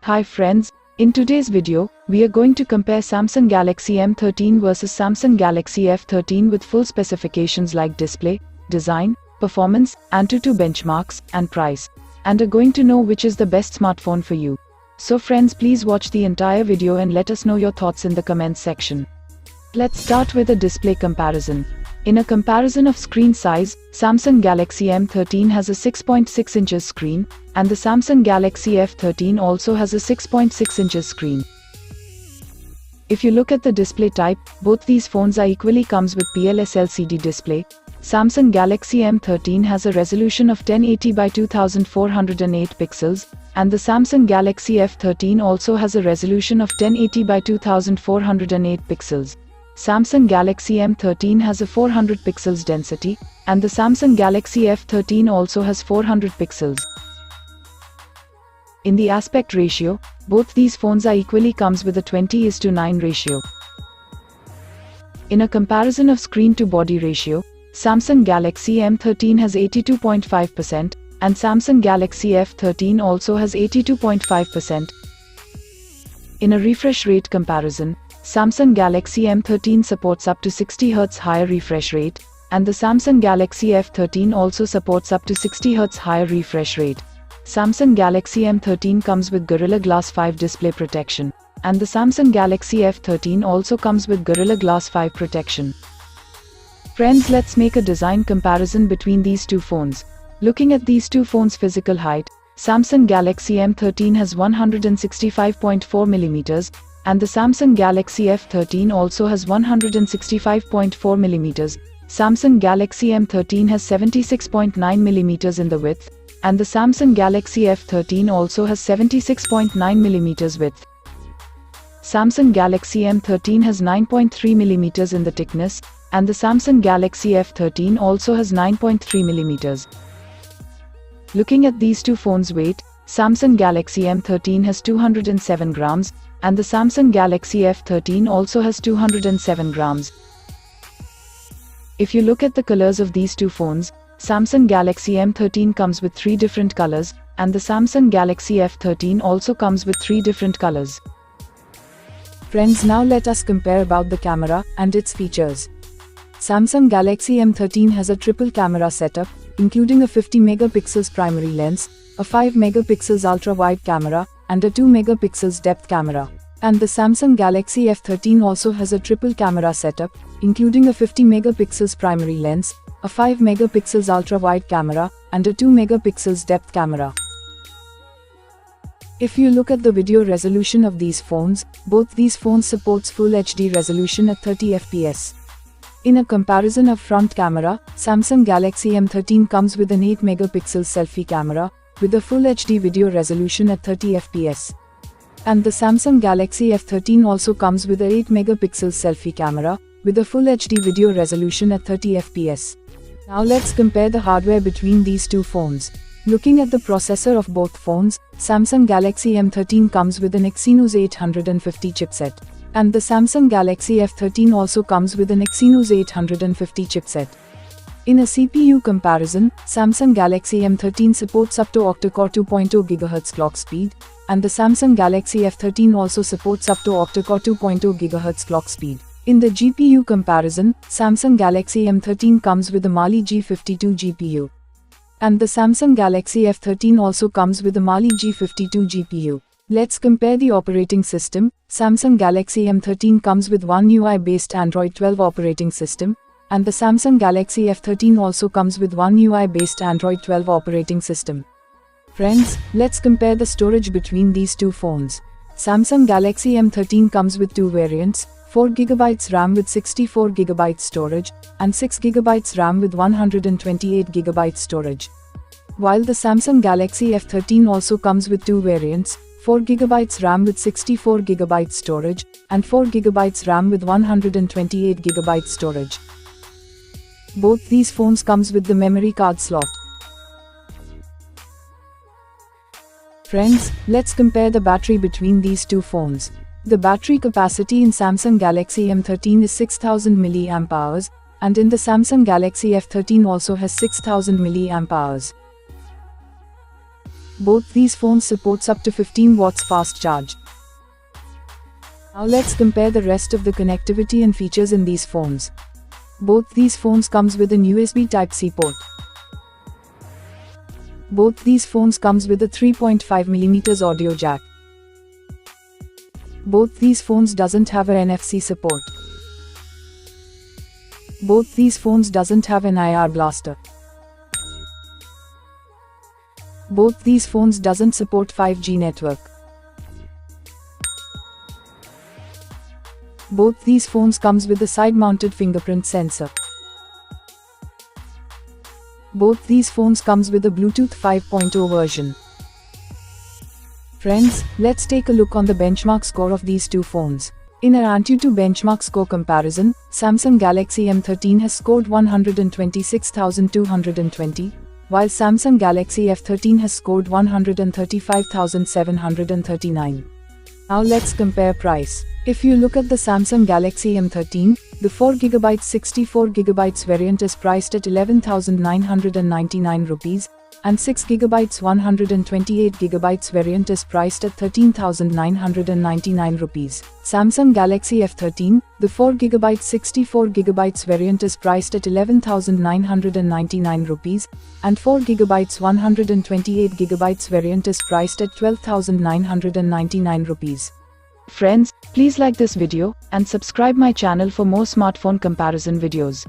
Hi friends, in today's video, we are going to compare Samsung Galaxy M13 versus Samsung Galaxy F13 with full specifications like display, design, performance, Antutu benchmarks, and price, and are going to know which is the best smartphone for you. So friends, please watch the entire video and let us know your thoughts in the comments section. Let's start with a display comparison. In a comparison of screen size, Samsung Galaxy M13 has a 6.6 inches screen, and the Samsung Galaxy F13 also has a 6.6 inches screen. If you look at the display type, both these phones are equally comes with PLS LCD display. Samsung Galaxy M13 has a resolution of 1080 by 2408 pixels, and the Samsung Galaxy F13 also has a resolution of 1080 by 2408 pixels. Samsung Galaxy M13 has a 400 pixels density, and the Samsung Galaxy F13 also has 400 pixels. In the aspect ratio, both these phones are equally comes with a 20:9 ratio. In a comparison of screen to body ratio, Samsung Galaxy M13 has 82.5%, and Samsung Galaxy F13 also has 82.5%. In a refresh rate comparison, Samsung Galaxy M13 supports up to 60 Hz higher refresh rate, and the Samsung Galaxy F13 also supports up to 60 Hz higher refresh rate. Samsung Galaxy M13 comes with Gorilla Glass 5 display protection, and the Samsung Galaxy F13 also comes with Gorilla Glass 5 protection. Friends, let's make a design comparison between these two phones. Looking at these two phones' physical height, Samsung Galaxy M13 has 165.4 mm, and the Samsung Galaxy F13 also has 165.4 mm. Samsung Galaxy M13 has 76.9 mm in the width, and the Samsung Galaxy F13 also has 76.9 mm width. Samsung Galaxy M13 has 9.3 mm in the thickness, and the Samsung Galaxy F13 also has 9.3 mm. Looking at these two phones' weight, Samsung Galaxy M13 has 207 grams, and the Samsung Galaxy F13 also has 207 grams. If you look at the colors of these two phones, Samsung Galaxy M13 comes with 3 different colors, and the Samsung Galaxy F13 also comes with 3 different colors. Friends, now let us compare about the camera and its features. Samsung Galaxy M13 has a triple camera setup, including a 50 megapixels primary lens, a 5 megapixels ultra-wide camera, and a 2 megapixels depth camera. And the Samsung Galaxy F13 also has a triple camera setup, including a 50 megapixels primary lens, a 5 megapixels ultra-wide camera, and a 2 megapixels depth camera. If you look at the video resolution of these phones, both these phones supports Full HD resolution at 30 fps. In a comparison of front camera, Samsung Galaxy M13 comes with an 8 megapixel selfie camera, with a Full HD video resolution at 30 fps. And the Samsung Galaxy F13 also comes with a 8 megapixel selfie camera, with a Full HD video resolution at 30 fps. Now let's compare the hardware between these two phones. Looking at the processor of both phones, Samsung Galaxy M13 comes with an Exynos 850 chipset, and the Samsung Galaxy F13 also comes with an Exynos 850 chipset. In a CPU comparison, Samsung Galaxy M13 supports up to octa-core 2.0 GHz clock speed, and the Samsung Galaxy F13 also supports up to octa-core 2.0 GHz clock speed. In the GPU comparison, Samsung Galaxy M13 comes with a Mali G52 GPU, and the Samsung Galaxy F13 also comes with a Mali G52 GPU. Let's compare the operating system. Samsung Galaxy M13 comes with One UI-based Android 12 operating system, and the Samsung Galaxy F13 also comes with One UI-based Android 12 operating system. Friends, let's compare the storage between these two phones. Samsung Galaxy M13 comes with 2 variants, 4GB RAM with 64GB storage, and 6GB RAM with 128GB storage. While the Samsung Galaxy F13 also comes with 2 variants, 4GB RAM with 64GB storage, and 4GB RAM with 128GB storage. Both these phones comes with the memory card slot. Friends, let's compare the battery between these two phones. The battery capacity in Samsung Galaxy M13 is 6000 mAh, and in the Samsung Galaxy F13 also has 6000 mAh. Both these phones supports up to 15 watts fast charge. Now let's compare the rest of the connectivity and features in these phones. Both these phones comes with an USB Type-C port. Both these phones comes with a 3.5mm audio jack. Both these phones doesn't have a NFC support. Both these phones doesn't have an IR blaster. Both these phones doesn't support 5G network. Both these phones comes with a side-mounted fingerprint sensor. Both these phones comes with a Bluetooth 5.0 version. Friends, let's take a look on the benchmark score of these two phones. In our Antutu benchmark score comparison, Samsung Galaxy M13 has scored 126,220, while Samsung Galaxy F13 has scored 135,739. Now let's compare price. If you look at the Samsung Galaxy M13, the 4GB 64GB variant is priced at 11,999 rupees, and 6GB 128GB variant is priced at 13,999 rupees. Samsung Galaxy F13, the 4GB 64GB variant is priced at 11,999 rupees, and 4GB 128GB variant is priced at 12,999 rupees. Friends, please like this video and subscribe my channel for more smartphone comparison videos.